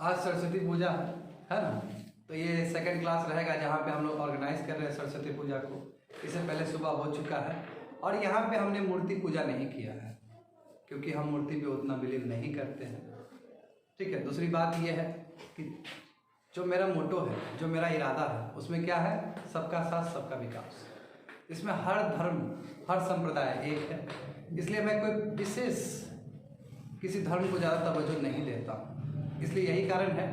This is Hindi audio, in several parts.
आज सरस्वती पूजा है ना। तो ये सेकंड क्लास रहेगा जहाँ पे हम लोग ऑर्गेनाइज कर रहे हैं सरस्वती पूजा को। इससे पहले सुबह हो चुका है और यहाँ पे हमने मूर्ति पूजा नहीं किया है क्योंकि हम मूर्ति पे उतना बिलीव नहीं करते हैं। ठीक है। दूसरी बात ये है कि जो मेरा मोटो है, जो मेरा इरादा है, उसमें क्या है, सबका साथ सबका विकास। इसमें हर धर्म हर संप्रदाय एक है, इसलिए मैं कोई विशेष किसी धर्म को ज़्यादा तवज्जो नहीं देता। इसलिए यही कारण है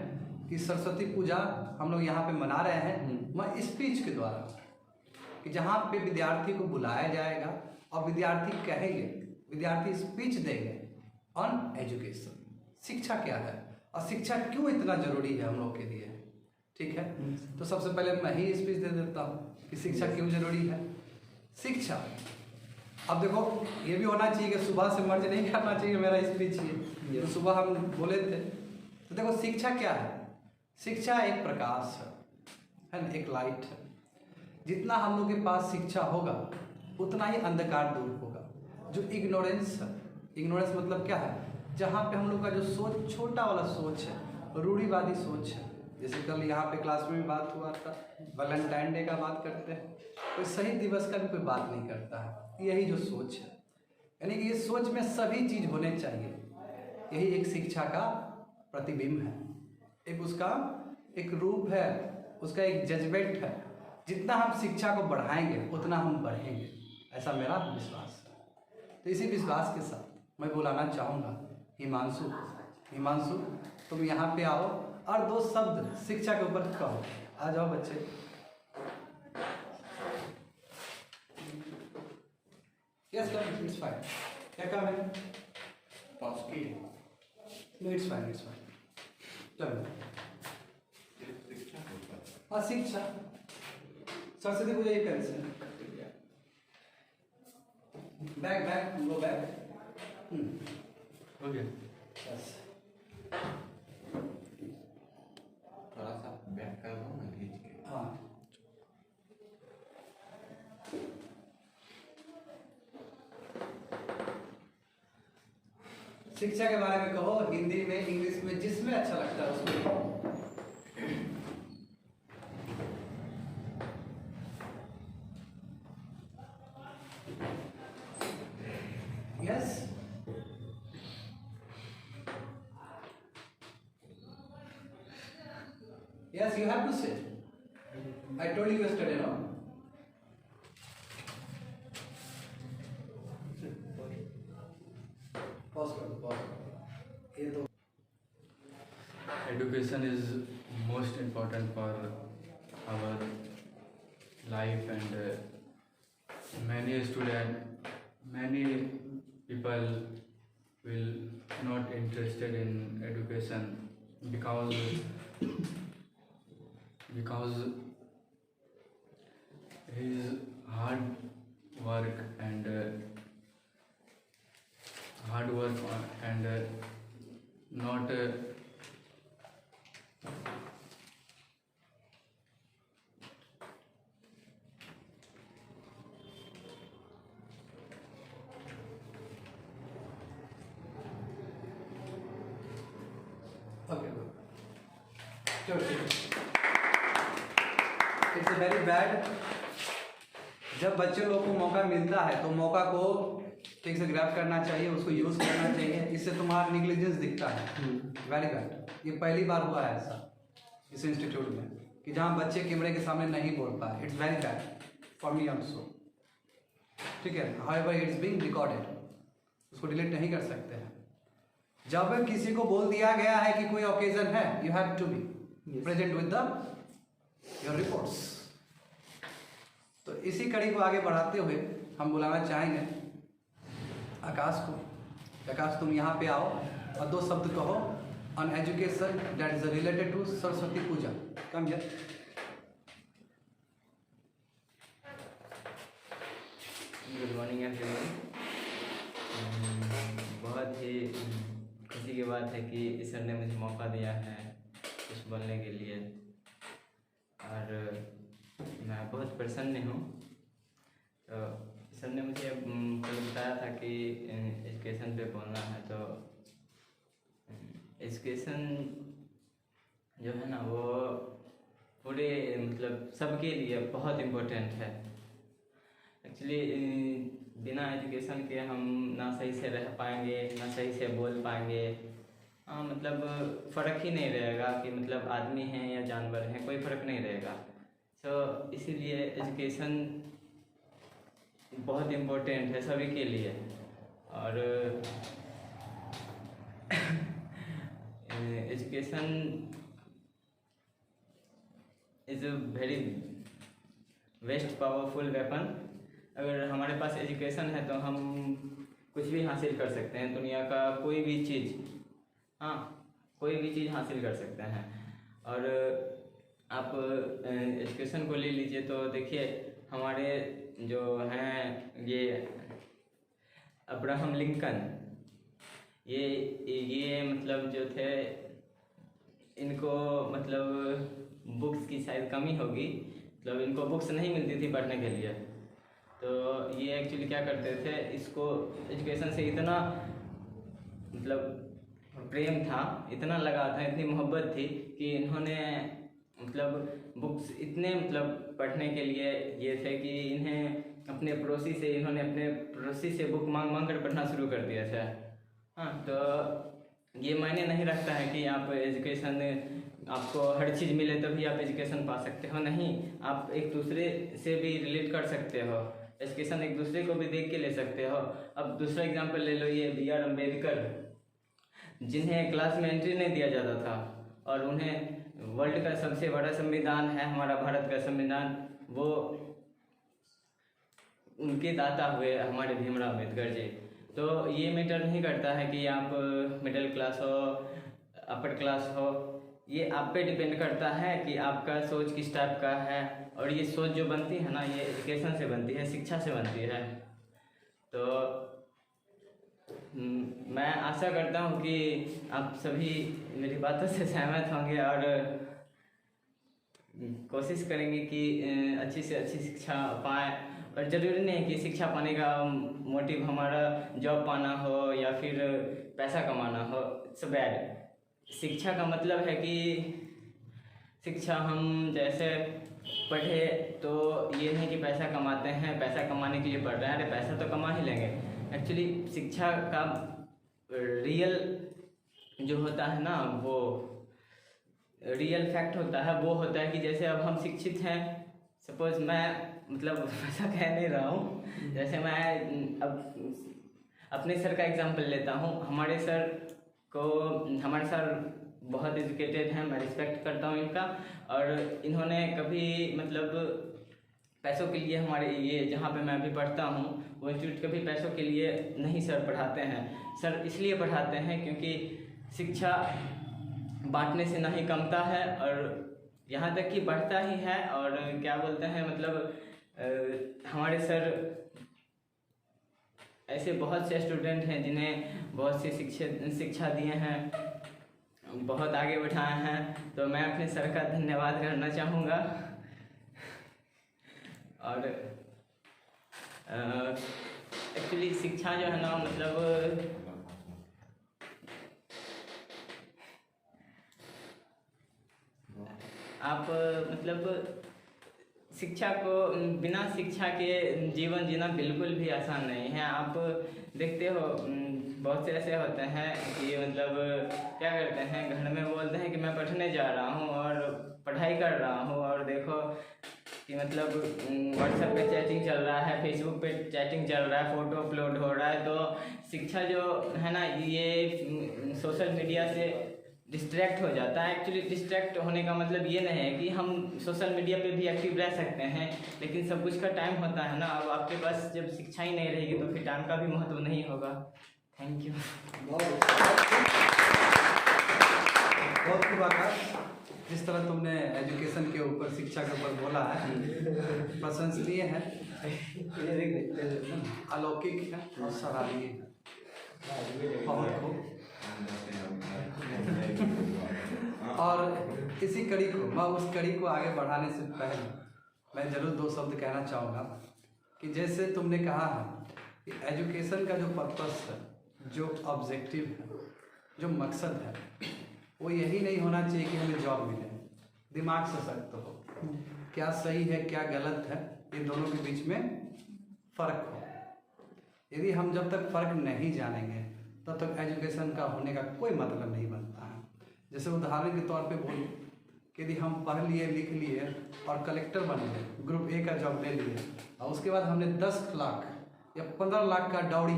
कि सरस्वती पूजा हम लोग यहाँ पे मना रहे हैं मैं स्पीच के द्वारा, कि जहाँ पे विद्यार्थी को बुलाया जाएगा और विद्यार्थी कहेंगे, विद्यार्थी स्पीच देंगे ऑन एजुकेशन, शिक्षा क्या है और शिक्षा क्यों इतना जरूरी है हम लोग के लिए। ठीक है। तो सबसे पहले मैं ही स्पीच दे देता हूँ कि शिक्षा क्यों जरूरी है। शिक्षा, अब देखो ये भी होना चाहिए कि सुबह से मर्ज नहीं करना चाहिए मेरा स्पीच ये, तो सुबह हम बोले थे। तो देखो शिक्षा क्या है, शिक्षा एक प्रकाश है ना, एक लाइट है। जितना हम लोग के पास शिक्षा होगा उतना ही अंधकार दूर होगा। जो इग्नोरेंस है, इग्नोरेंस मतलब क्या है, जहाँ पे हम लोग का जो सोच, छोटा वाला सोच है, रूढ़िवादी सोच है। जैसे कल यहाँ पे क्लास में भी बात हुआ था, वैलेंटाइन डे का बात करते हैं, कोई शहीद दिवस का भी कोई बात नहीं करता है। यही जो सोच है, यानी कि ये सोच में सभी चीज़ होने चाहिए। यही एक शिक्षा का प्रतिबिंब है, एक उसका एक रूप है, उसका एक जजमेंट है। जितना हम शिक्षा को बढ़ाएंगे उतना हम बढ़ेंगे, ऐसा मेरा विश्वास है। तो इसी विश्वास के साथ मैं बुलाना चाहूँगा हिमांशु। हिमांशु तुम यहाँ पे आओ और दो शब्द शिक्षा के ऊपर कहो। आ जाओ बच्चे। Yes come, it's fine. क्या काम है? पास की। No it's fine, it's fine. चलो। हाँ शिक्षा, सरस्वती पूजा ये कैसे है? Back back go back. Okay, yes. थोड़ा सा बैक कर दो ना खींच के। हाँ। शिक्षा के बारे में कहो, हिंदी में, इंग्लिश में, जिसमें अच्छा लगता है उसमें कहो। Yes. Yes, you have to say. I told you yesterday, no? Pause करो, pause करो। ये तो Education is most important for our life, and many student, many people will not interested in education because his hard work and not okay, good. चलो ठीक है। It's very bad. जब बच्चे लोग को मौका मिलता है तो मौका को ठीक से ग्रैब करना चाहिए, उसको यूज करना चाहिए। इससे तुम्हारा निग्लिजेंस दिखता है। Very bad. ये पहली बार हुआ है ऐसा इस इंस्टीट्यूट में कि जहाँ बच्चे कैमरे के सामने नहीं बोल पाए। It's very bad for me also. ठीक है। हाउएवर इट्स बीइंग रिकॉर्डेड, उसको डिलीट नहीं कर सकते हैं। जब किसी को बोल दिया गया है कि कोई ओकेजन है, you have to be present with the your reports. तो इसी कड़ी को आगे बढ़ाते हुए हम बुलाना चाहेंगे आकाश को। आकाश तुम यहाँ पे आओ और दो शब्द कहो on education that is related to Saraswati Puja. Come here. Good morning everyone. बहुत ही खुशी की बात है कि ईश्वर ने मुझे मौका दिया है कुछ बोलने के लिए, और मैं बहुत प्रसन्न हूँ। तो ईश्वर ने मुझे कल बताया था कि एजुकेशन पे बोलना है, तो एजुकेशन जो है ना वो पूरे मतलब सबके लिए बहुत इम्पोर्टेंट है। एक्चुअली बिना एजुकेशन के हम ना सही से रह पाएंगे, ना सही से बोल पाएंगे। हाँ, मतलब फ़र्क ही नहीं रहेगा कि मतलब आदमी हैं या जानवर हैं, कोई फ़र्क नहीं रहेगा। सो इसीलिए एजुकेशन बहुत इम्पोर्टेंट है सभी के लिए। और education is a very best powerful weapon. अगर हमारे पास एजुकेशन है तो हम कुछ भी हासिल कर सकते हैं, दुनिया का कोई भी चीज़, हाँ कोई भी चीज़ हासिल कर सकते हैं। और आप एजुकेशन को ले लीजिए तो देखिए हमारे जो हैं ये अब्राहम लिंकन, ये मतलब जो थे, इनको मतलब बुक्स की शायद कमी होगी, मतलब इनको बुक्स नहीं मिलती थी पढ़ने के लिए। तो ये एक्चुअली क्या करते थे, इसको एजुकेशन से इतना मतलब प्रेम था, इतना लगा था, इतनी मोहब्बत थी कि इन्होंने मतलब बुक्स इतने मतलब पढ़ने के लिए ये थे कि इन्हें अपने पड़ोसी से बुक मांग कर पढ़ना शुरू कर दिया था। हाँ, तो ये मायने नहीं रखता है कि आप एजुकेशन, आपको हर चीज़ मिले तभी आप एजुकेशन पा सकते हो, नहीं, आप एक दूसरे से भी रिलेट कर सकते हो, एजुकेशन एक दूसरे को भी देख के ले सकते हो। अब दूसरा एग्जांपल ले लो, ये बी आर अम्बेडकर, जिन्हें क्लास में एंट्री नहीं दिया जाता था और उन्हें वर्ल्ड का सबसे बड़ा संविधान है हमारा भारत का संविधान, वो उनके दाता हुए हमारे भीमराव अम्बेडकर जी। तो ये मैटर नहीं करता है कि आप मिडिल क्लास हो, अपर क्लास हो, ये आप पे डिपेंड करता है कि आपका सोच किस टाइप का है। और ये सोच जो बनती है ना, ये एजुकेशन से बनती है, शिक्षा से बनती है। तो मैं आशा करता हूँ कि आप सभी मेरी बातों से सहमत होंगे और कोशिश करेंगे कि अच्छी से अच्छी शिक्षा पाएँ। और ज़रूरी नहीं है कि शिक्षा पाने का मोटिव हमारा जॉब पाना हो या फिर पैसा कमाना हो, इट्स बैड। शिक्षा का मतलब है कि शिक्षा हम जैसे पढ़े तो ये नहीं कि पैसा कमाते हैं, पैसा कमाने के लिए पढ़ रहे हैं, अरे पैसा तो कमा ही लेंगे। एक्चुअली शिक्षा का रियल जो होता है ना, वो रियल फैक्ट होता है, वो होता है कि जैसे अब हम शिक्षित हैं, सपोज मैं मतलब ऐसा कह नहीं रहा हूँ, जैसे मैं अब अपने सर का एग्जांपल लेता हूँ। हमारे सर बहुत एजुकेटेड हैं, मैं रिस्पेक्ट करता हूँ इनका। और इन्होंने कभी मतलब पैसों के लिए, हमारे ये जहाँ पे मैं अभी पढ़ता हूँ वो इंस्टीट्यूट कभी पैसों के लिए नहीं सर पढ़ाते हैं। सर इसलिए पढ़ाते हैं क्योंकि शिक्षा बांटने से ना ही कमता है और यहाँ तक कि बढ़ता ही है। और क्या बोलते हैं मतलब हमारे सर ऐसे बहुत से स्टूडेंट हैं जिन्हें बहुत सी शिक्षा दिए हैं, बहुत आगे बढ़ाए हैं। तो मैं अपने सर का धन्यवाद करना चाहूँगा। और एक्चुअली शिक्षा जो है ना, मतलब आप मतलब शिक्षा को, बिना शिक्षा के जीवन जीना बिल्कुल भी आसान नहीं है। आप देखते हो बहुत से ऐसे होते हैं कि मतलब क्या करते हैं, घर में बोलते हैं कि मैं पढ़ने जा रहा हूँ और पढ़ाई कर रहा हूँ, और देखो कि मतलब व्हाट्सएप पे चैटिंग चल रहा है, फेसबुक पे चैटिंग चल रहा है, फ़ोटो अपलोड हो रहा है। तो शिक्षा जो है ना, ये सोशल मीडिया से डिस्ट्रैक्ट हो जाता है। एक्चुअली डिस्ट्रैक्ट होने का मतलब ये नहीं है कि हम सोशल मीडिया पे भी एक्टिव रह सकते हैं, लेकिन सब कुछ का टाइम होता है ना। अब आपके पास जब शिक्षा ही नहीं रहेगी तो फिर टाइम का भी महत्व नहीं होगा। Thank you. बहुत खूब आकाश, जिस तरह तुमने एजुकेशन के ऊपर, शिक्षा के ऊपर बोला है, प्रशंसनीय है, अलौकिक है और सराहनीय है। बहुत खूब। और इसी कड़ी को, मैं उस कड़ी को आगे बढ़ाने से पहले मैं ज़रूर दो शब्द कहना चाहूँगा कि जैसे तुमने कहा है कि एजुकेशन का जो पर्पस है, जो ऑब्जेक्टिव है, जो मकसद है, वो यही नहीं होना चाहिए कि हमें जॉब मिले, दिमाग से सख्त हो, क्या सही है क्या गलत है, ये दोनों के बीच में फ़र्क हो। यदि हम जब तक फ़र्क नहीं जानेंगे तब तक एजुकेशन का होने का कोई मतलब नहीं बनता है। जैसे उदाहरण के तौर पे बोलूँ कि यदि हम पढ़ लिए लिख लिए और कलेक्टर बन गए, ग्रुप ए का जॉब ले लिए, और उसके बाद हमने 10 लाख या 15 लाख का डाउरी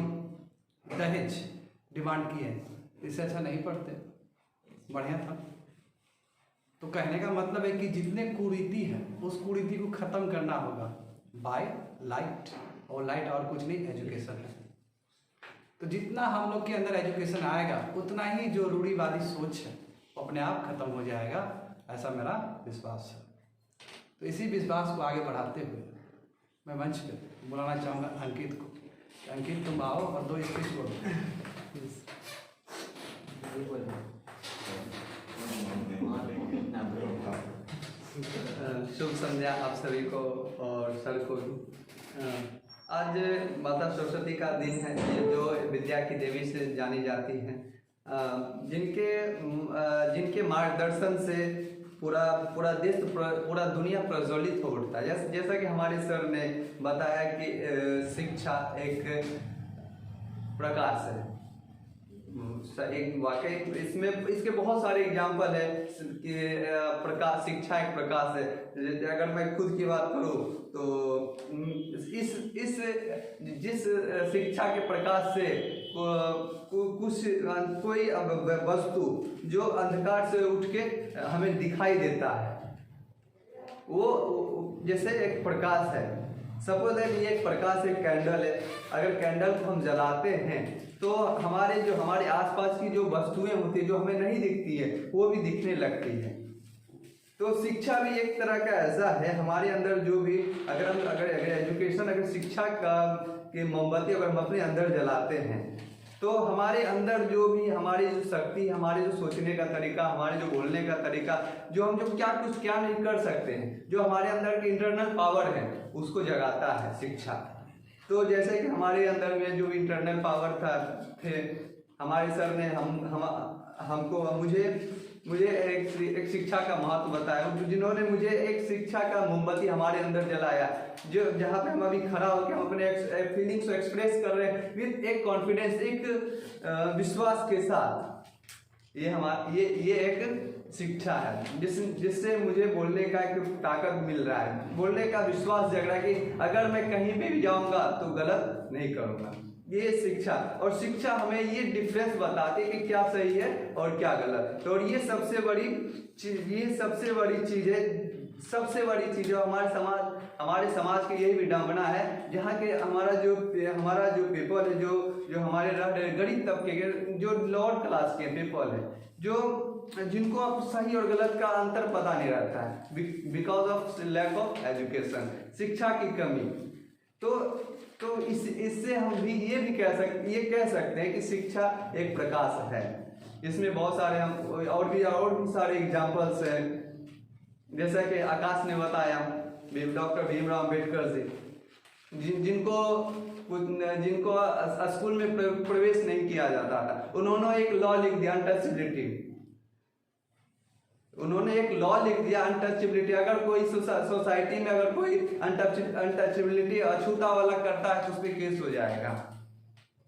दहेज डिमांड किए, इससे अच्छा नहीं पढ़ते, बढ़िया था। तो कहने का मतलब है कि जितने कुरीति है उस कुरीति को ख़त्म करना होगा बाय लाइट, और लाइट और कुछ नहीं, एजुकेशन है। तो जितना हम लोग के अंदर एजुकेशन आएगा उतना ही जो रूढ़िवादी सोच है वो अपने आप खत्म हो जाएगा, ऐसा मेरा विश्वास है। तो इसी विश्वास को आगे बढ़ाते हुए मैं मंच पे बुलाना चाहूँगा अंकित को। अंकित तुम आओ और 2 स्पीच बोलो। शुभ संध्या आप सभी को और सर को भी। आज माता सरस्वती का दिन है, ये जो विद्या की देवी से जानी जाती हैं, जिनके मार्गदर्शन से पूरा देश पूरा दुनिया प्रज्वलित हो उठता है। जैसा कि हमारे सर ने बताया कि शिक्षा एक प्रकाश है, एक वाकई इसमें इसके बहुत सारे एग्जाम्पल है कि प्रकाश, शिक्षा एक प्रकाश है। अगर मैं खुद की बात करूँ तो इस जिस शिक्षा के प्रकाश से कोई वस्तु जो अंधकार से उठ के हमें दिखाई देता है, वो जैसे एक प्रकाश है। सपोज है ये एक प्रकाश, एक कैंडल है। अगर कैंडल को हम जलाते हैं तो हमारे आसपास की जो वस्तुएं होती है जो हमें नहीं दिखती है वो भी दिखने लगती है। तो शिक्षा भी एक तरह का ऐसा है हमारे अंदर, जो भी अगर एजुकेशन, अगर शिक्षा के मोमबत्ती अगर हम अपने अंदर जलाते हैं तो हमारे अंदर जो भी हमारी जो शक्ति, हमारे जो सोचने का तरीका, हमारे जो बोलने का तरीका, जो हम जो क्या नहीं कर सकते हैं, जो हमारे अंदर की इंटरनल पावर है उसको जगाता है शिक्षा। तो जैसे कि हमारे अंदर में जो इंटरनल पावर थे, हमारे सर ने मुझे एक शिक्षा का महत्व बताया, जिन्होंने मुझे एक शिक्षा का मोमबत्ती हमारे अंदर जलाया, जो जहाँ पे हम अभी खड़ा होकर हम अपने फीलिंग्स को एक्सप्रेस कर रहे हैं विद एक कॉन्फिडेंस, एक विश्वास के साथ। ये एक शिक्षा है जिससे मुझे बोलने का एक ताकत मिल रहा है, बोलने का विश्वास जग रहा है कि अगर मैं कहीं पे भी जाऊंगा तो गलत नहीं करूंगा। ये शिक्षा, और शिक्षा हमें ये डिफरेंस बताती है कि क्या सही है और क्या गलत। और ये सबसे बड़ी चीज है, सबसे बड़ी चीज है हमारे समाज की यही विडंबना है, जहाँ के हमारा जो पीपल है, जो हमारे गरीब तबके के, जो लोअर क्लास के पीपल है, जिनको अब सही और गलत का अंतर पता नहीं रहता है because of lack of education, शिक्षा की कमी। तो इससे हम भी ये कह सकते हैं कि शिक्षा एक प्रकाश है। इसमें बहुत सारे हम और भी सारे एग्जाम्पल्स हैं, जैसा कि आकाश ने बताया, डॉक्टर भीमराव अम्बेडकर जी, जिनको स्कूल में प्रवेश नहीं किया जाता था, उन्होंने एक लॉ लिख दिया, अनटचेबिलिटी। उन्होंने एक लॉ लिख दिया, अनटचेबिलिटी। अगर कोई सोसाइटी में अगर कोई अनटचेबिलिटी अछूता वाला करता है तो उस पर केस हो जाएगा।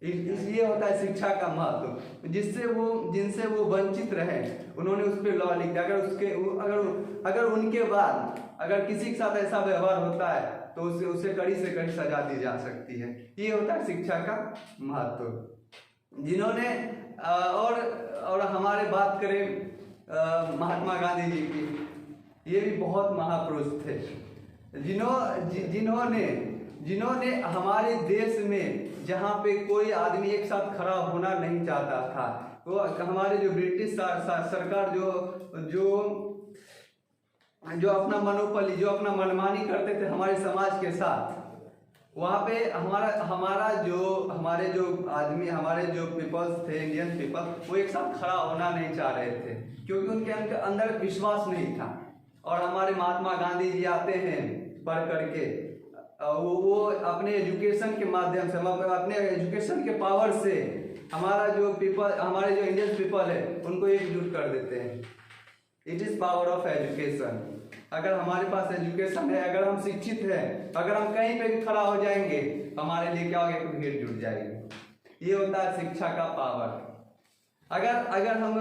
इसलिए होता है शिक्षा का महत्व, जिनसे वो वंचित रहे, उन्होंने उस पर लॉ लिख दिया। अगर उनके बाद अगर किसी के साथ ऐसा व्यवहार होता है तो उसे कड़ी से कड़ी सजा दी जा सकती है। ये होता है शिक्षा का महत्व। जिन्होंने और हमारे बात करें महात्मा गांधी जी की, ये भी बहुत महापुरुष थे, जिन्होंने हमारे देश में जहाँ पे कोई आदमी एक साथ खड़ा होना नहीं चाहता था, वो हमारे जो ब्रिटिश सरकार जो अपना मनोपली, जो अपना मनमानी करते थे हमारे समाज के साथ, वहाँ पे हमारे जो पीपल्स थे, इंडियन पीपल, वो एक साथ खड़ा होना नहीं चाह रहे थे क्योंकि उनके अंदर विश्वास नहीं था। और हमारे महात्मा गांधी जी आते हैं पढ़ करके, वो अपने एजुकेशन के माध्यम से, अपने एजुकेशन के पावर से हमारा जो पीपल, हमारे जो इंडियन पीपल है उनको एकजुट कर देते हैं। It is power of education. अगर हमारे पास एजुकेशन है, अगर हम शिक्षित हैं, अगर हम कहीं पे भी खड़ा हो जाएंगे, हमारे लिए क्या होगा, कि भीड़ जुट जाएगी। ये होता है शिक्षा का पावर। अगर हम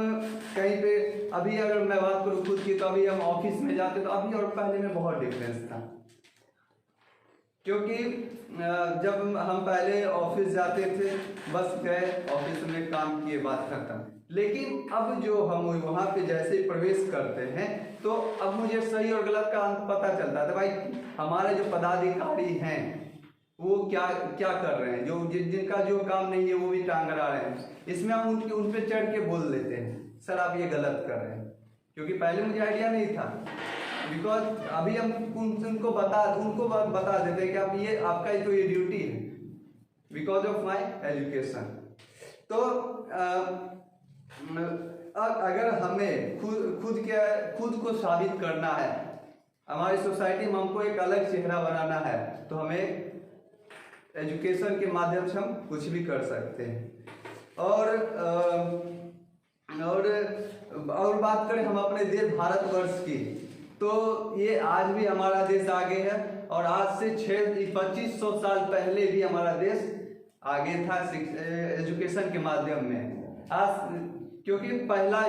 कहीं पे, अभी अगर मैं बात करूँ खुद की, तो अभी हम ऑफिस में जाते तो अभी और पहले में बहुत डिफरेंस था। क्योंकि जब हम पहले ऑफिस जाते थे, बस गए ऑफिस में काम किए, बात खत्म। लेकिन अब जो हम वहाँ पे जैसे ही प्रवेश करते हैं, तो अब मुझे सही और गलत का पता चलता है। तो भाई हमारे जो पदाधिकारी हैं वो क्या क्या कर रहे हैं, जो जिनका जो काम नहीं है वो भी टांग अड़ा रहे हैं। इसमें हम उन पे चढ़ के बोल देते हैं, सर आप ये गलत कर रहे हैं, क्योंकि पहले मुझे आइडिया नहीं था। बिकॉज अभी हम उनको बता देते हैं कि आप ये आपका तो ये ड्यूटी है, बिकॉज ऑफ माई एजुकेशन। तो अगर हमें खुद को साबित करना है, हमारी सोसाइटी में हमको एक अलग चेहरा बनाना है, तो हमें एजुकेशन के माध्यम से हम कुछ भी कर सकते हैं। और बात करें हम अपने देश भारतवर्ष की, तो ये आज भी हमारा देश आगे है, और आज से 2500 साल पहले भी हमारा देश आगे था एजुकेशन के माध्यम में। आज क्योंकि पहला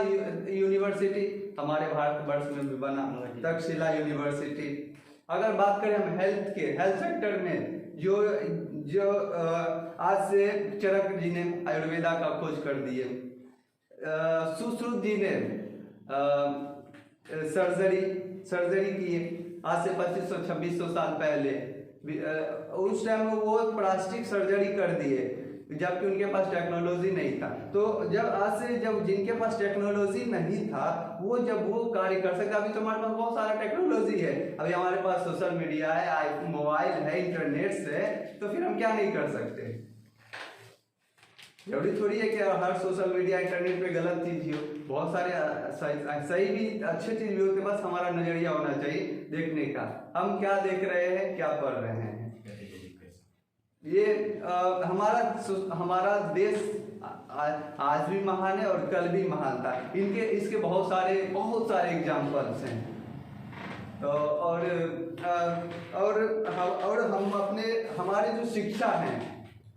यूनिवर्सिटी हमारे भारतवर्ष में भी बना, तक्षशिला यूनिवर्सिटी। अगर बात करें हम हेल्थ सेक्टर में, जो आज से चरक जी ने आयुर्वेदा का खोज कर दिए, सुश्रुत जी ने सर्जरी की आज से 2500-2600 साल पहले। उस टाइम वो प्लास्टिक सर्जरी कर दिए, जबकि उनके पास टेक्नोलॉजी नहीं था। तो जब जिनके पास टेक्नोलॉजी नहीं था, जब वो कार्य कर सकते। अभी तो हमारे पास बहुत सारा टेक्नोलॉजी है, अभी हमारे पास सोशल मीडिया है, मोबाइल है, इंटरनेट है, तो फिर हम क्या नहीं कर सकते। जरूरी थोड़ी है कि हर सोशल मीडिया इंटरनेट पे गलत चीज ही हो, बहुत सारे सही भी अच्छे चीज भी होते, बस हमारा नजरिया होना चाहिए देखने का, हम क्या देख रहे हैं, क्या पढ़ रहे हैं। ये हमारा देश आज भी महान है और कल भी महान था। इसके बहुत सारे एग्जाम्पल्स हैं। तो और हमारे जो शिक्षा है,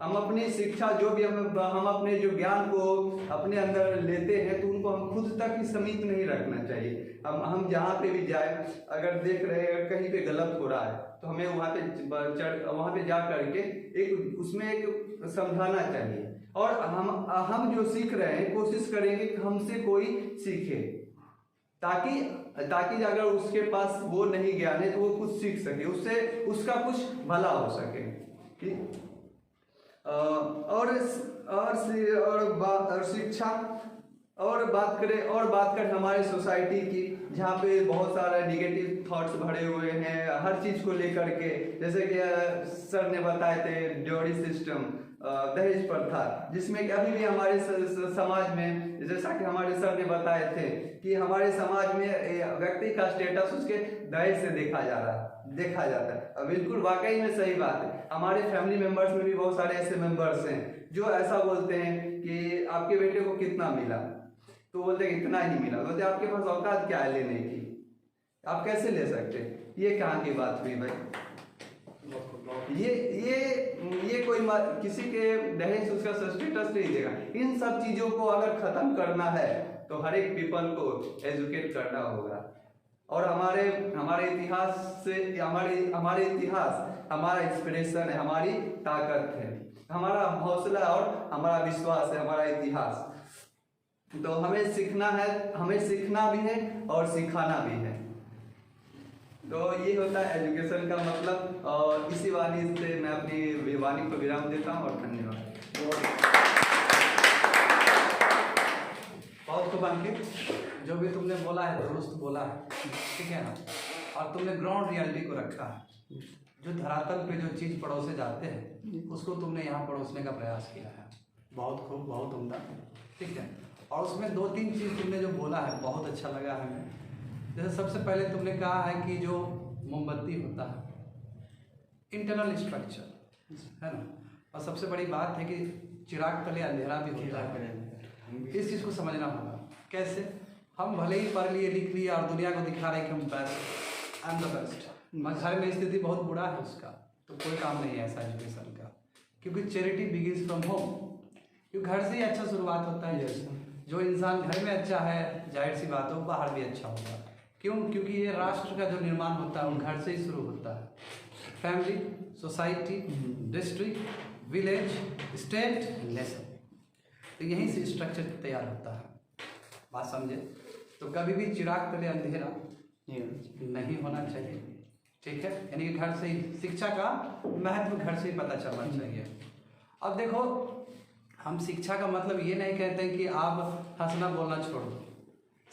हम अपनी शिक्षा जो भी हम अपने जो ज्ञान को अपने अंदर लेते हैं, तो उनको हम खुद तक ही सीमित नहीं रखना चाहिए। हम जहाँ पे भी जाए, अगर देख रहे हैं कहीं पे गलत हो रहा है, तो हमें वहाँ पे जा करके उसमें एक समझाना चाहिए। और हम जो सीख रहे हैं, कोशिश करेंगे कि हमसे कोई सीखे, ताकि अगर उसके पास वो नहीं ज्ञान है तो वो कुछ सीख सके, उससे उसका कुछ भला हो सके। और शिक्षा और बात करें हमारे सोसाइटी की, जहाँ पे बहुत सारे निगेटिव थॉट्स भरे हुए हैं हर चीज़ को लेकर के। जैसे कि सर ने बताए थे ड्योरी सिस्टम, दहेज प्रथा, जिसमें कि अभी भी हमारे समाज में, जैसा कि हमारे सर ने बताए थे कि हमारे समाज में व्यक्ति का स्टेटस उसके दहेज से देखा जाता है। बिल्कुल वाकई में सही बात है। हमारे फैमिली मेंबर्स में भी बहुत सारे ऐसे मेंबर्स हैं जो ऐसा बोलते हैं कि आपके बेटे को कितना मिला, तो बोलते हैं इतना ही मिला। बोलते आपके पास औकात क्या है लेने की, आप कैसे ले सकते? ये कहाँ की बात हुई भाई? ये कोई किसी के दहेज उसका स्टेटस नहीं देगा। इन सब चीजों को अगर खत्म करना है तो हर एक पीपल को एजुकेट करना होगा। और हमारे इतिहास से हमारे इतिहास हमारा इंस्पिरेशन है, हमारी ताकत है, हमारा हौसला और हमारा विश्वास है, हमारा इतिहास। तो हमें सीखना है, हमें सीखना भी है और सिखाना भी है। तो ये होता है एजुकेशन का मतलब। और इसी वाणी से मैं अपनी वाणी को विराम देता हूँ और धन्यवाद। बहुत खूब अंकित, जो भी तुमने बोला है दुरुस्त बोला है, ठीक है ना। और तुमने ग्राउंड रियलिटी को रखा है, जो धरातल पे जो चीज़ पड़ोसे जाते हैं उसको तुमने यहाँ पड़ोसने का प्रयास किया है। बहुत खूब, बहुत उम्दा, ठीक है। और उसमें 2-3 चीज़ तुमने जो बोला है बहुत अच्छा लगा हमें। जैसे सबसे पहले तुमने कहा है कि जो मोमबत्ती होता है इंटरनल स्ट्रक्चर है ना, और सबसे बड़ी बात है कि चिराग तले अंधेरा भी होता है। इस चीज़ को समझना होगा। कैसे? हम भले ही पढ़ लिए लिख लिए और दुनिया को दिखा रहे हैं कि हम best, I am the best, मगर घर में स्थिति बहुत बुरा है उसका, तो कोई काम नहीं है ऐसा एजुकेशन का। क्योंकि चैरिटी बिगिंस फ्रॉम होम, क्योंकि घर से ही अच्छा शुरुआत होता है। जो इंसान घर में अच्छा है, जाहिर सी बात हो बाहर भी अच्छा होगा। क्यों? क्योंकि ये राष्ट्र का जो निर्माण होता है वो घर से ही शुरू होता है। Family, society, district, village, state, nation, तो यहीं से स्ट्रक्चर तैयार होता है। बात समझे? तो कभी भी चिराग तले अंधेरा नहीं होना चाहिए, ठीक है? यानी कि घर से ही शिक्षा का महत्व घर से ही पता चलना चाहिए। अब देखो, हम शिक्षा का मतलब ये नहीं कहते हैं कि आप हंसना बोलना छोड़ दो।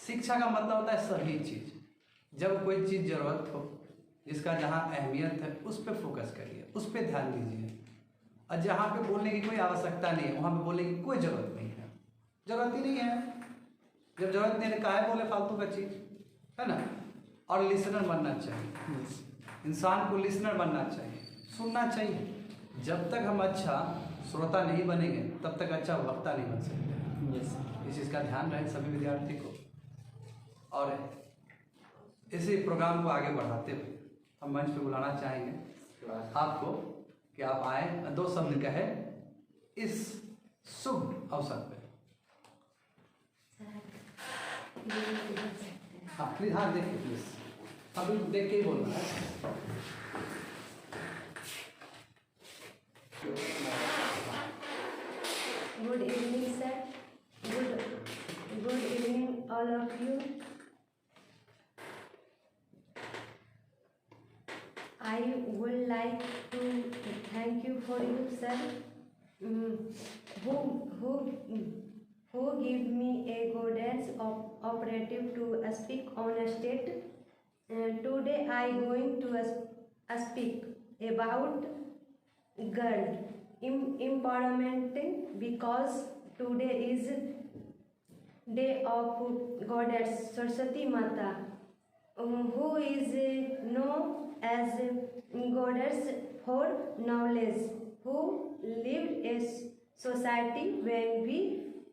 शिक्षा का मतलब होता है सभी चीज़। जब कोई चीज़ ज़रूरत हो, जिसका जहाँ अहमियत है, उस पर फोकस करिए, उस पर ध्यान दीजिए। और जहाँ पे बोलने की कोई आवश्यकता नहीं है, वहाँ पे बोलने की कोई ज़रूरत नहीं है। ज़रूरत ही नहीं है। जब ज़रूरत नहीं है, काहे बोले फालतू का चीज़, है ना? और लिसनर बनना चाहिए। इंसान को लिसनर बनना चाहिए, सुनना चाहिए। जब तक हम अच्छा श्रोता नहीं बनेंगे, तब तक अच्छा वक्ता नहीं बन सकते। इस चीज़ का ध्यान रहे सभी विद्यार्थी को। और इसी प्रोग्राम को आगे बढ़ाते हुए हम मंच पे बुलाना चाहेंगे आपको कि आप आए, 2 शब्द कहे इस शुभ अवसर पे। हाँ प्लीज, हाँ देखिए प्लीज, हाँ बिल्कुल देख के ही बोलना है। Good evening, sir. Good evening, all of you. I would like to thank you for you, sir, who give me a guidance of operative to speak on a state. Today I going to speak about girl empowerment, because today is day of goddess Saraswati Mata, who is known as goddess for knowledge, who lived a society when we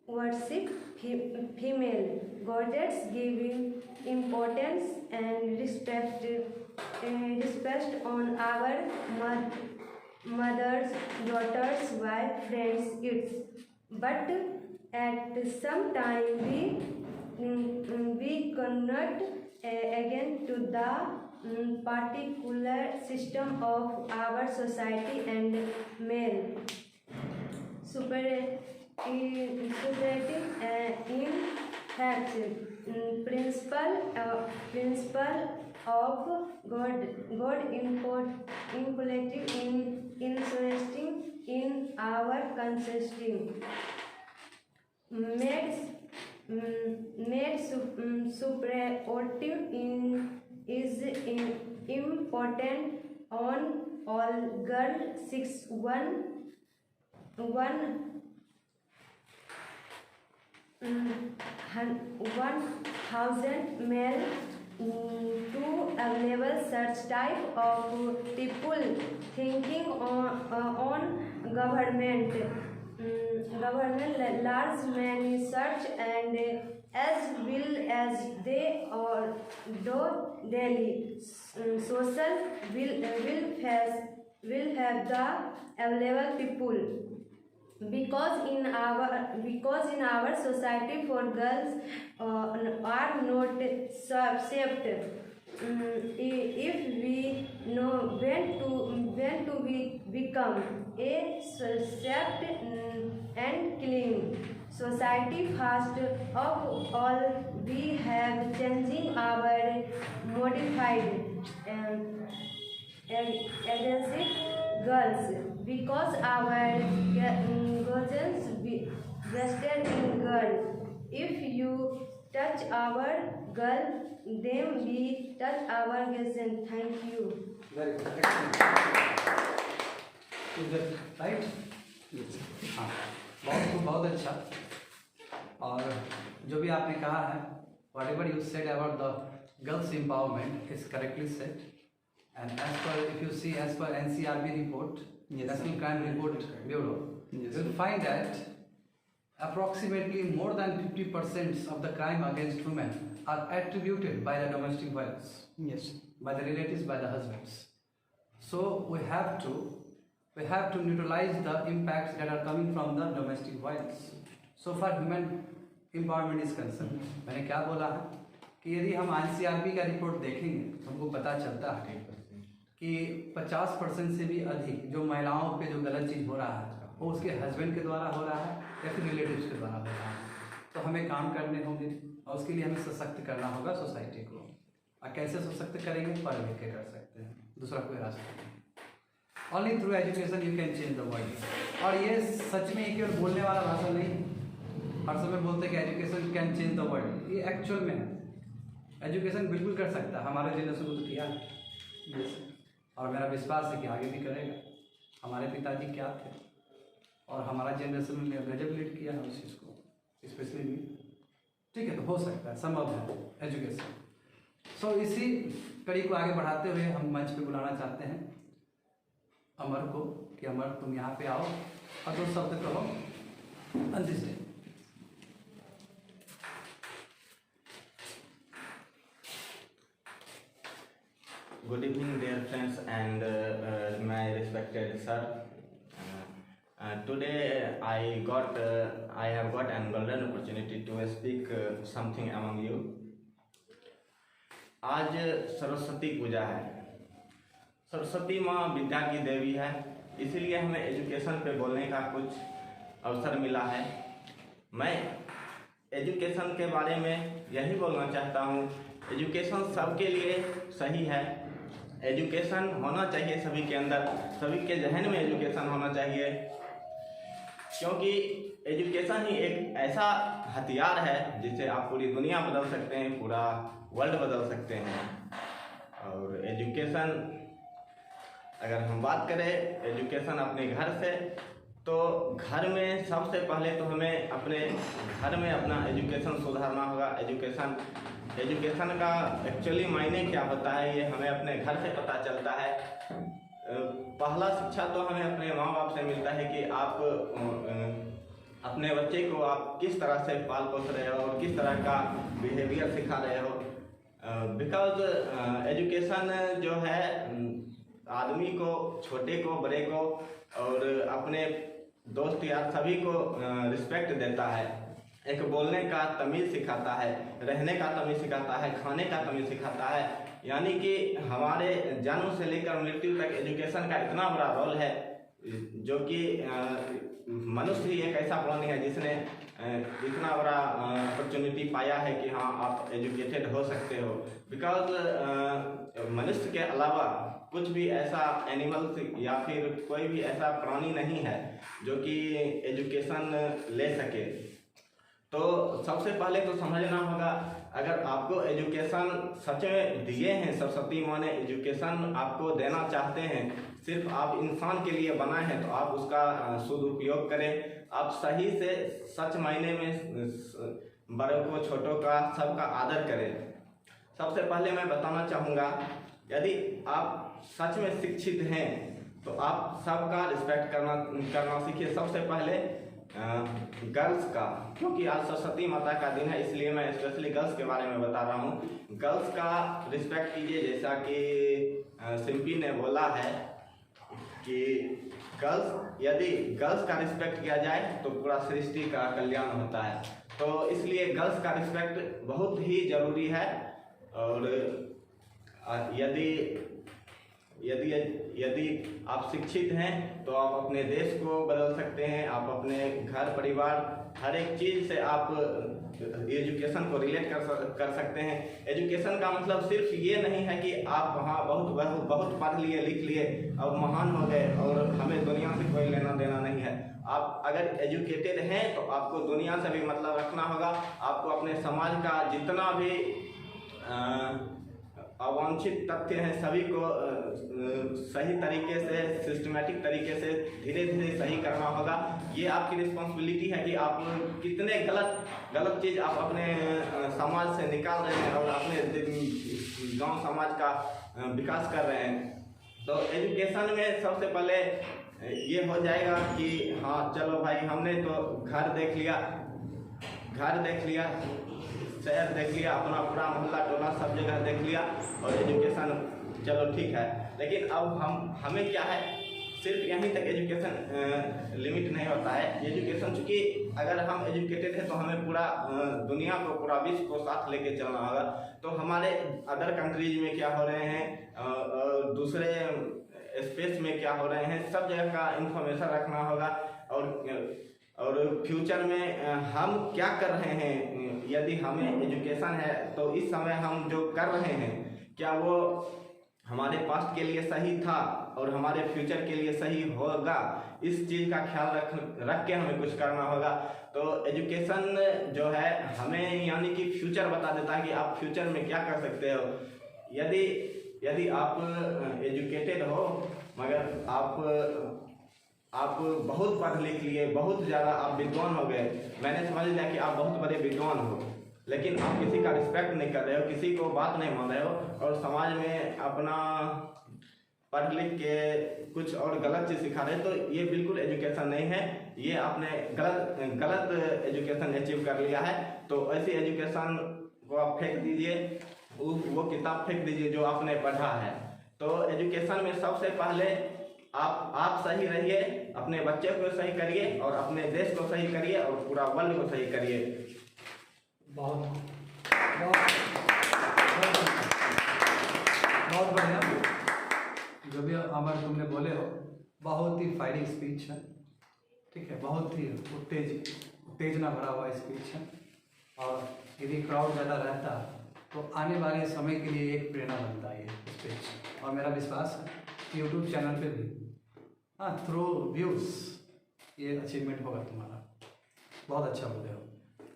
worship female goddess, giving importance and respect on our mothers, daughters, wife, friends, kids. But at some time we cannot again to the particular system of our society and male superating in fact principle of God implemented in influencing in our consisting made superative is important on all girl 1,000 male to available such type of people thinking on government large many such and as well as they or do daily social will have the available people, because in our society for girls are not accepted. If we know when to become a self and clean society, first of all we have changing our modified agency girls, because our girls vested in girl. If you touch our girl, then we touch our girls. Thank you. Very good, excellent. Right, हाँ बहुत खूब, बहुत अच्छा। और जो भी आपने कहा है, whatever you said about the girls empowerment is correctly said. And as per, if you see, as per NCRB report, National Crime Report Bureau, you will find that approximately more than 50% of the crime against women are attributed by the domestic violence, Yes. by the relatives, by the husbands. So we have to neutralize the impacts that are coming from the domestic violence. So far women empowerment is concerned, मैंने क्या बोला है कि यदि हम ICRB का रिपोर्ट देखेंगे तो हमको पता चलता है कि 50% से भी अधिक जो महिलाओं पे जो गलत चीज़ हो रहा है वो उसके हस्बैंड के द्वारा हो रहा है या फिर रिलेटिव्स के द्वारा हो रहा है। तो हमें काम करने होंगे और उसके लिए हमें सशक्त करना होगा सोसाइटी को। और कैसे सशक्त करेंगे? पढ़ लिख के कर सकते हैं, दूसरा कोई रास्ता नहीं। Only through education you can change the world. और ये सच में केवल बोलने वाला भाषा नहीं, हर समय बोलते कि education can change the world, ये एक्चुअल में है। एजुकेशन बिल्कुल कर सकता है, हमारे जनरेशन को तो किया है और मेरा विश्वास है कि आगे भी करेगा। हमारे पिताजी क्या थे और हमारा जनरेशन ने गजब लीड किया है उस चीज़ को, स्पेशली भी। ठीक है, तो हो सकता है, संभव है एजुकेशन। सो इसी कड़ी को आगे बढ़ाते हुए हम मंच पे बुलाना चाहते हैं अमर को कि अमर तुम यहाँ पे आओ और 2 शब्द कहो अंतिम से। Good evening, dear friends and my respected sir. Today I have got an golden opportunity to speak something among you. आज सरस्वती पूजा है। सरस्वती माँ विद्या की देवी है, इसलिए हमें एजुकेशन पे बोलने का कुछ अवसर मिला है। मैं एजुकेशन के बारे में यही बोलना चाहता हूँ, एजुकेशन सबके लिए सही है। एजुकेशन होना चाहिए सभी के अंदर, सभी के जहन में एजुकेशन होना चाहिए, क्योंकि एजुकेशन ही एक ऐसा हथियार है जिससे आप पूरी दुनिया बदल सकते हैं, पूरा वर्ल्ड बदल सकते हैं। और एजुकेशन, अगर हम बात करें एजुकेशन अपने घर से, तो घर में सबसे पहले तो हमें अपने घर में अपना एजुकेशन सुधारना होगा। एजुकेशन का एक्चुअली मायने क्या होता है ये हमें अपने घर से पता चलता है। पहला शिक्षा तो हमें अपने माँ बाप से मिलता है कि आप अपने बच्चे को आप किस तरह से पाल पोस रहे हो और किस तरह का बिहेवियर सिखा रहे हो। बिकॉज एजुकेशन जो है आदमी को, छोटे को, बड़े को और अपने दोस्त यार सभी को रिस्पेक्ट देता है। एक बोलने का तमीज़ सिखाता है, रहने का तमीज़ सिखाता है, खाने का तमीज़ सिखाता है। यानी कि हमारे जन्म से लेकर मृत्यु तक एजुकेशन का इतना बड़ा रोल है, जो कि मनुष्य ही एक ऐसा प्राणी है जिसने इतना बड़ा अपॉर्चुनिटी पाया है कि हाँ आप एजुकेटेड हो सकते हो। बिकॉज मनुष्य के अलावा कुछ भी ऐसा एनिमल्स या फिर कोई भी ऐसा प्राणी नहीं है जो कि एजुकेशन ले सके। तो सबसे पहले तो समझना होगा, अगर आपको एजुकेशन सच में दिए हैं, सरस्वती माँ ने एजुकेशन आपको देना चाहते हैं, सिर्फ आप इंसान के लिए बनाए हैं, तो आप उसका सदुपयोग करें। आप सही से सच मायने में बड़ों को, छोटों का, सबका आदर करें। सबसे पहले मैं बताना चाहूँगा, यदि आप सच में शिक्षित हैं तो आप सबका रिस्पेक्ट करना सीखिए। सबसे पहले गर्ल्स का, क्योंकि आज सरस्वती माता का दिन है इसलिए मैं स्पेशली गर्ल्स के बारे में बता रहा हूँ। गर्ल्स का रिस्पेक्ट कीजिए, जैसा कि सिंपी ने बोला है कि यदि गर्ल्स का रिस्पेक्ट किया जाए तो पूरा सृष्टि का कल्याण होता है। तो इसलिए गर्ल्स का रिस्पेक्ट बहुत ही ज़रूरी है। और यदि आप शिक्षित हैं तो आप अपने देश को बदल सकते हैं, आप अपने घर परिवार हर एक चीज़ से आप एजुकेशन को रिलेट कर सकते हैं। एजुकेशन का मतलब सिर्फ ये नहीं है कि आप वहाँ बहुत पढ़ लिए, लिख लिए, अब महान हो गए और हमें दुनिया से कोई लेना देना नहीं है। आप अगर एजुकेटेड हैं तो आपको दुनिया से भी मतलब रखना होगा। आपको अपने समाज का जितना भी अवांछित तथ्य हैं सभी को सही तरीके से, सिस्टमेटिक तरीके से धीरे धीरे सही करना होगा। ये आपकी रिस्पॉन्सिबिलिटी है कि आप कितने गलत चीज़ आप अपने समाज से निकाल रहे हैं और अपने गांव समाज का विकास कर रहे हैं। तो एजुकेशन में सबसे पहले ये हो जाएगा कि हाँ चलो भाई हमने तो घर देख लिया, शहर देख लिया, अपना पूरा मोहल्ला टोला सब जगह देख लिया और एजुकेशन चलो ठीक है। लेकिन अब हमें क्या है, सिर्फ यहीं तक एजुकेशन लिमिट नहीं होता है। एजुकेशन चूँकि अगर हम एजुकेटेड हैं तो हमें पूरा दुनिया को, पूरा विश्व को साथ लेके चलना होगा। तो हमारे अदर कंट्रीज में क्या हो रहे हैं, दूसरे स्पेस में क्या हो रहे हैं, सब जगह का इंफॉर्मेशन रखना होगा। और फ्यूचर में हम क्या कर रहे हैं, यदि हमें एजुकेशन है तो इस समय हम जो कर रहे हैं क्या वो हमारे पास्ट के लिए सही था और हमारे फ्यूचर के लिए सही होगा, इस चीज़ का ख्याल रख के हमें कुछ करना होगा। तो एजुकेशन जो है हमें यानी कि फ्यूचर बता देता है कि आप फ्यूचर में क्या कर सकते हो। यदि आप एजुकेटेड हो मगर आप बहुत पढ़ लिख लिए, बहुत ज़्यादा आप विद्वान हो गए, मैंने समझ लिया कि आप बहुत बड़े विद्वान हो, लेकिन आप किसी का रिस्पेक्ट नहीं कर रहे हो, किसी को बात नहीं मान रहे हो और समाज में अपना पढ़ लिख के कुछ और गलत चीज़ सिखा रहे हैं, तो ये बिल्कुल एजुकेशन नहीं है। ये आपने गलत एजुकेशन अचीव कर लिया है। तो ऐसी एजुकेशन को आप फेंक दीजिए, वो किताब फेंक दीजिए जो आपने पढ़ा है। तो एजुकेशन में सबसे पहले आप सही रहिए, अपने बच्चे को सही करिए और अपने देश को सही करिए और पूरा वर्ल्ड को सही करिए। बहुत बढ़िया। जो भी अमर तुमने बोले हो, बहुत ही फायरिंग स्पीच है, ठीक है, बहुत ही उत्तेजना भरा हुआ स्पीच है। और यदि क्राउड ज़्यादा रहता तो आने वाले समय के लिए एक प्रेरणा बनता है ये स्पीच। और मेरा विश्वास है कि यूट्यूब चैनल पे भी थ्रू व्यूज़ ये अचीवमेंट होगा तुम्हारा। बहुत अच्छा बोले हो।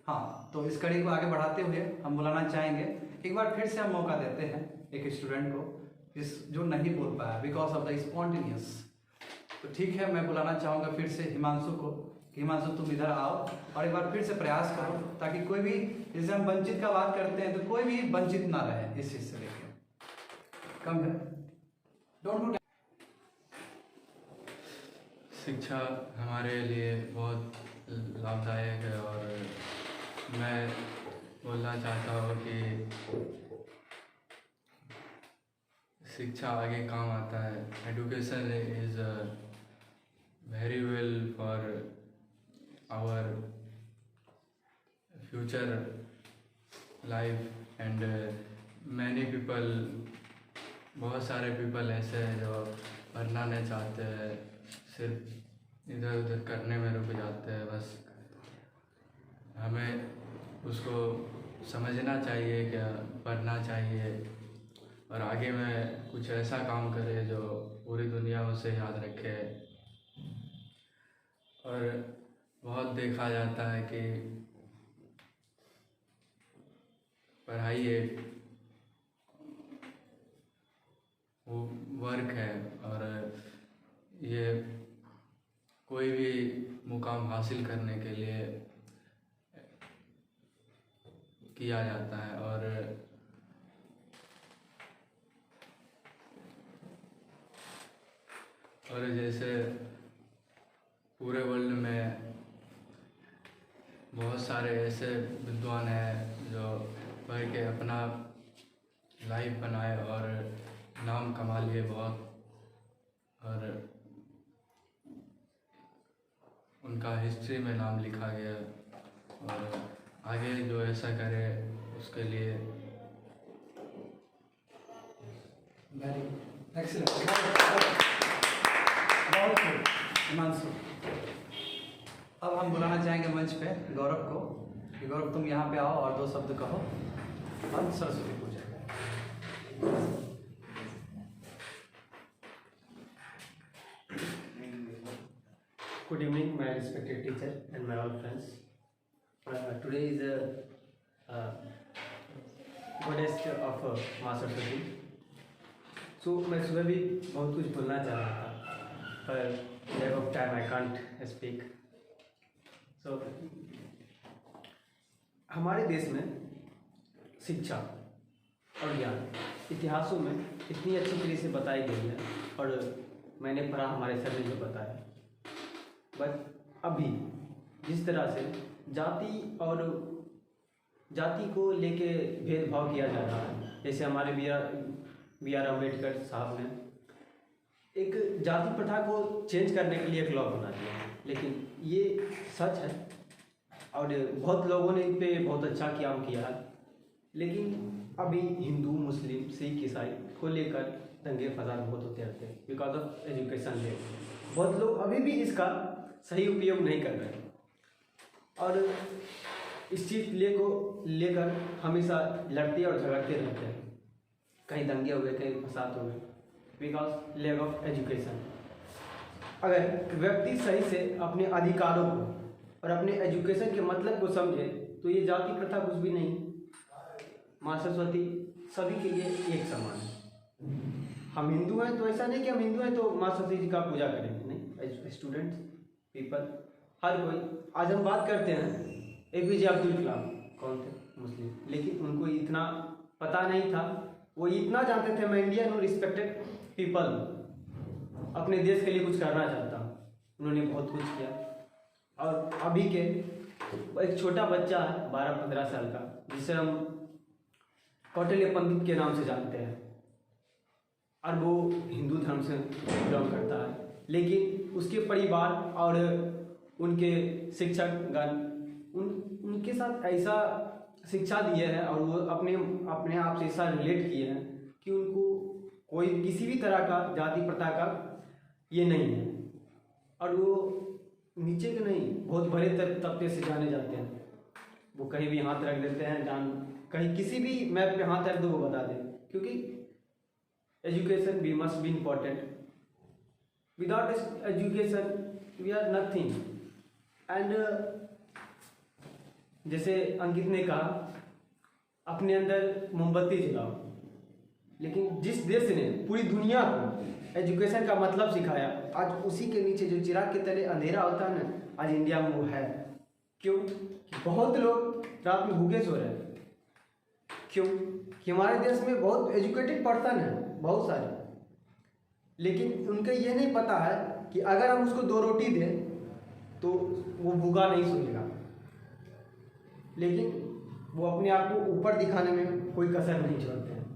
हाँ, तो इस कड़ी को आगे बढ़ाते हुए हम बुलाना चाहेंगे, एक बार फिर से हम मौका देते हैं एक स्टूडेंट को जो नहीं बोल पाया बिकॉज ऑफ द स्पॉन्टेनियस। तो ठीक है, मैं बुलाना चाहूँगा फिर से हिमांशु को। हिमांशु तुम इधर आओ और एक बार फिर से प्रयास करो ताकि कोई भी, जैसे हम वंचित का बात करते हैं तो कोई भी वंचित ना रहे इस चीज़ से लेकर। कम है, डोंट डू। शिक्षा हमारे लिए बहुत लाभदायक है और मैं बोलना चाहता हूँ कि शिक्षा आगे काम आता है। Education is very well for our future life and many people, बहुत सारे पीपल ऐसे हैं जो पढ़ना नहीं चाहते हैं, सिर्फ इधर उधर करने में रुक जाते हैं। बस हमें उसको समझना चाहिए, क्या पढ़ना चाहिए और आगे में कुछ ऐसा काम करे जो पूरी दुनिया उसे याद रखे। और बहुत देखा जाता है कि पढ़ाई एक वो वर्क है और ये कोई भी मुकाम हासिल करने के लिए किया जाता है। और जैसे पूरे वर्ल्ड में बहुत सारे ऐसे विद्वान हैं जो पढ़ के अपना लाइफ बनाए और नाम कमा लिए बहुत, और उनका हिस्ट्री में नाम लिखा गया। और आगे जो ऐसा करे उसके लिए वेरी एक्सीलेंट, बहुत खूब हिमांशु। अब हम बुलाना चाहेंगे मंच पे गौरव को कि गौरव तुम यहाँ पे आओ और 2 शब्द कहो और सरस्वती पूजा। Good evening, my respected teacher and my all friends. Today is goddess of माँ सरस्वती। So मैं सुबह भी बहुत कुछ बोलना चाह रहा था पर lack of time I can't speak. So हमारे देश में शिक्षा और ज्ञान इतिहासों में इतनी अच्छी तरीके से बताई गई है और मैंने पढ़ा, हमारे सर ने जो बताया। बट अभी जिस तरह से जाति को लेके भेदभाव किया जा रहा है, जैसे हमारे बी आर अम्बेडकर साहब ने एक जाति प्रथा को चेंज करने के लिए एक लॉ बना दिया है, लेकिन ये सच है और बहुत लोगों ने इस पर बहुत अच्छा काम किया है। लेकिन अभी हिंदू, मुस्लिम, सिख, ईसाई को लेकर दंगे फसाद बहुत होते रहते हैं बिकॉज ऑफ एजुकेशन ले। बहुत लोग अभी भी इसका सही उपयोग नहीं कर रहे हैं और इस चीज़ लेकर हमेशा लड़ते और झगड़ते रहते हैं। कहीं दंगे हो गए, कहीं फसाद हो गए, बिकॉज लैक ऑफ एजुकेशन। अगर व्यक्ति सही से अपने अधिकारों को और अपने एजुकेशन के मतलब को समझे तो ये जाति प्रथा कुछ भी नहीं। माँ सरस्वती सभी के लिए एक समान है। हम हिंदू हैं तो ऐसा नहीं कि हम हिंदू हैं तो माँ सरस्वती जी का पूजा करेंगे, नहीं। स्टूडेंट्स, पीपल, हर कोई। आज हम बात करते हैं APJ अब्दुल कलाम, कौन थे? मुस्लिम, लेकिन उनको इतना पता नहीं था। वो इतना जानते थे, मैं इंडियन हूँ, रिस्पेक्टेड पीपल, अपने देश के लिए कुछ करना चाहता हूँ। उन्होंने बहुत कुछ किया। और अभी के एक छोटा बच्चा है 12-15 साल का, जिसे हम कौटिल्य पंडित के नाम से जानते हैं, और वो हिंदू धर्म से बिलोंग करता है, लेकिन उसके परिवार और उनके शिक्षकगण उनके साथ ऐसा शिक्षा दिए हैं और वो अपने आप से ऐसा रिलेट किए हैं कि उनको कोई किसी भी तरह का जाति प्रथा का ये नहीं है। और वो नीचे के नहीं, बहुत बड़े तबके से जाने जाते हैं। वो कहीं भी हाथ रख देते हैं, कहीं किसी भी मैप पे हाथ रख दो वो बता दें, क्योंकि education we must be important. Without education we are nothing. And जैसे अंकित ने कहा, अपने अंदर मोमबत्ती जलाओ, लेकिन जिस देश ने पूरी दुनिया को एजुकेशन का मतलब सिखाया, आज उसी के नीचे जो चिराग के तले अंधेरा होता है ना, आज इंडिया में वो है। क्यों? बहुत लोग रात में भूखे सो रहे हैं। क्यों? कि हमारे देश में बहुत एजुकेटेड पर्सन है, बहुत सारे, लेकिन उनको ये नहीं पता है कि अगर हम उसको 2 रोटी दें तो वो भूखा नहीं सोएगा। लेकिन वो अपने आप को ऊपर दिखाने में कोई कसर नहीं छोड़ते हैं।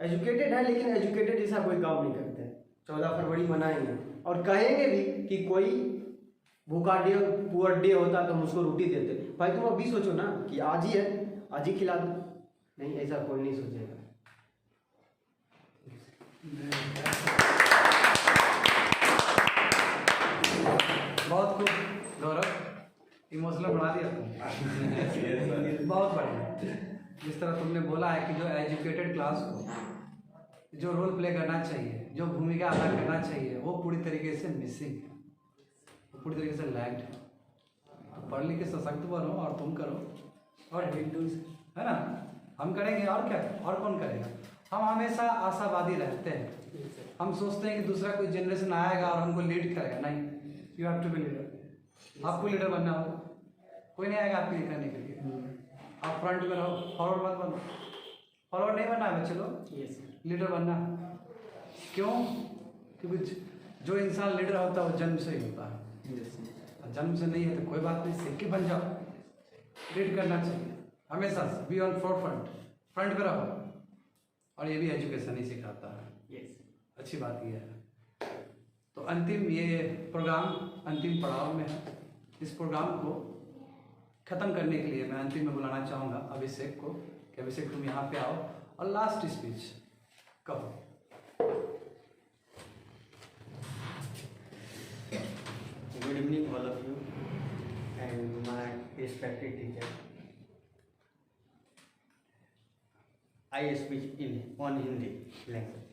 एजुकेटेड है, लेकिन एजुकेटेड जैसा कोई काम नहीं करते हैं। 14 फरवरी मनाएंगे और कहेंगे भी कि कोई भूखा डे, पुअर डे होता तो हम उसको रोटी देते। भाई तुम अभी सोचो ना कि आज ही है, आज ही खिला दो। नहीं, ऐसा कोई नहीं सोचेगा। बहुत खूब गौरव, इमोशनल बना दिया तुम। बहुत बढ़िया। जिस तरह तुमने बोला है कि जो एजुकेटेड क्लास को जो रोल प्ले करना चाहिए, जो भूमिका अदा करना चाहिए, वो पूरी तरीके से मिसिंग है, वो पूरी तरीके से लैग्ड है। तो पढ़ लिख के सशक्त बनो और तुम करो और हिंदू है ना, हम करेंगे और क्या, और कौन करेगा। हम हमेशा आशावादी रहते हैं। हम सोचते हैं कि दूसरा कोई जनरेशन आएगा और हमको लीड करेगा। नहीं, you have to be leader. आपको लीडर बनना होगा, कोई नहीं आएगा आपके लिए करने के लिए। आप फ्रंट में रहो, फॉरवर्ड मत बनो। फॉरवर्ड नहीं बनना है बच्चे लोग, लीडर बनना है। क्यों? क्योंकि जो इंसान लीडर होता है वो जन्म से ही होता है। जन्म से नहीं है तो कोई बात नहीं, सीख के बन जाओ। लीड करना चाहिए हमेशा, बी ऑन फ्रंट, फ्रंट पे रहो। और ये भी एजुकेशन ही सिखाता है। अच्छी बात ये है। तो अंतिम ये प्रोग्राम अंतिम पड़ाव में है। इस प्रोग्राम को ख़त्म करने के लिए मैं अंतिम में बुलाना चाहूँगा अभिषेक को कि अभिषेक तुम यहाँ पे आओ और लास्ट स्पीच कहो। Good evening all of you and my respected teacher. I speak on Hindi language.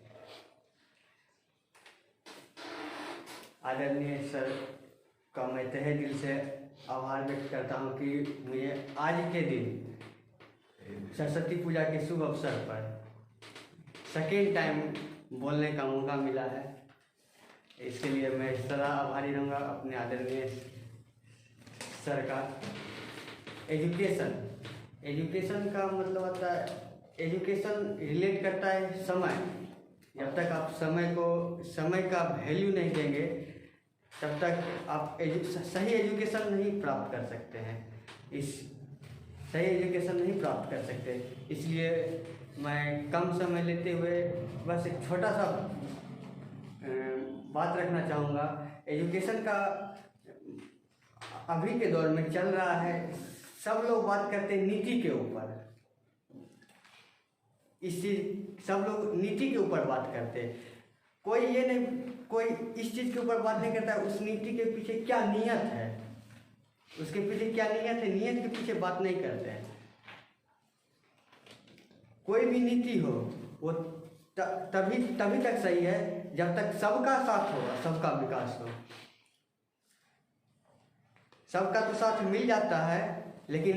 आदरणीय सर का मैं तहे दिल से आभार व्यक्त करता हूँ कि मुझे आज के दिन सरस्वती पूजा के शुभ अवसर पर सेकेंड टाइम बोलने का मौका मिला है। इसके लिए मैं सदा आभारी रहूँगा अपने आदरणीय सर का। एजुकेशन का मतलब होता है, एजुकेशन रिलेट करता है समय, जब तक आप समय का वैल्यू नहीं देंगे तब तक आप सही एजुकेशन नहीं प्राप्त कर सकते हैं। सही एजुकेशन नहीं प्राप्त कर सकते। इसलिए मैं कम समय लेते हुए बस एक छोटा सा बात रखना चाहूँगा। एजुकेशन का अभी के दौर में चल रहा है, सब लोग बात करते हैं नीति के ऊपर। सब लोग नीति के ऊपर बात करते हैं। कोई इस चीज़ के ऊपर बात नहीं करता है उस नीति के पीछे क्या नियत है, उसके पीछे क्या नियत है, नियत के पीछे बात नहीं करते हैं। कोई भी नीति हो वो तभी तक सही है जब तक सबका साथ हो, सबका विकास हो। सबका तो साथ मिल जाता है लेकिन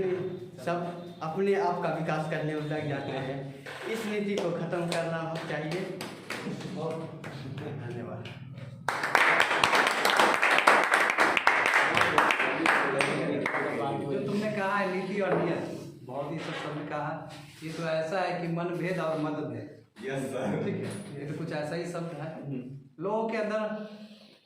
सब अपने आप का विकास करने में लग जाते हैं। इस नीति को खत्म करना चाहिए। धन्यवाद। जो तुमने कहा है नीति और नियत, बहुत ही सब सबने कहा। ये तो ऐसा है कि मनभेद और मतभेद। Yes sir. ठीक है, ये तो कुछ ऐसा ही शब्द है। लोगों के अंदर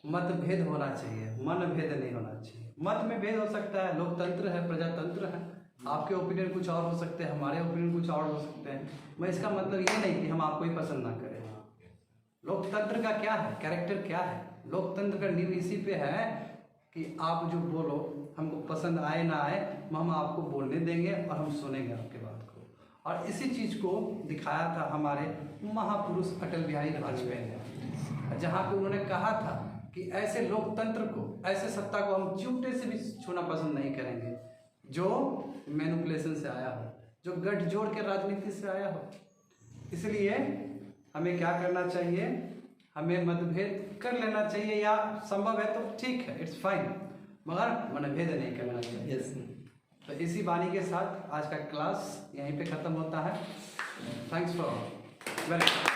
मतभेद होना चाहिए, मनभेद नहीं होना चाहिए। मत में भेद हो सकता है, लोकतंत्र है, प्रजातंत्र है। आपके ओपिनियन कुछ और हो सकते हैं, हमारे ओपिनियन कुछ और हो सकते हैं। मैं इसका मतलब ये नहीं कि हम आपको ही पसंद ना करें। लोकतंत्र का क्या है, कैरेक्टर क्या है? लोकतंत्र का नींव इसी पे है कि आप जो बोलो हमको पसंद आए ना आए, हम आपको बोलने देंगे और हम सुनेंगे आपके बात को। और इसी चीज़ को दिखाया था हमारे महापुरुष अटल बिहारी वाजपेयी ने, जहाँ पे उन्होंने कहा था कि ऐसे लोकतंत्र को, ऐसे सत्ता को हम चिमटे से भी छूना पसंद नहीं करेंगे जो मैनिपुलेशन से आया हो, जो गठजोड़ के राजनीति से आया हो। इसलिए हमें क्या करना चाहिए, हमें मतभेद कर लेना चाहिए, या संभव है तो ठीक है, इट्स फाइन, मगर मनभेद नहीं करना चाहिए। तो इसी वाणी के साथ आज का क्लास यहीं पे ख़त्म होता है। Thanks for welcome.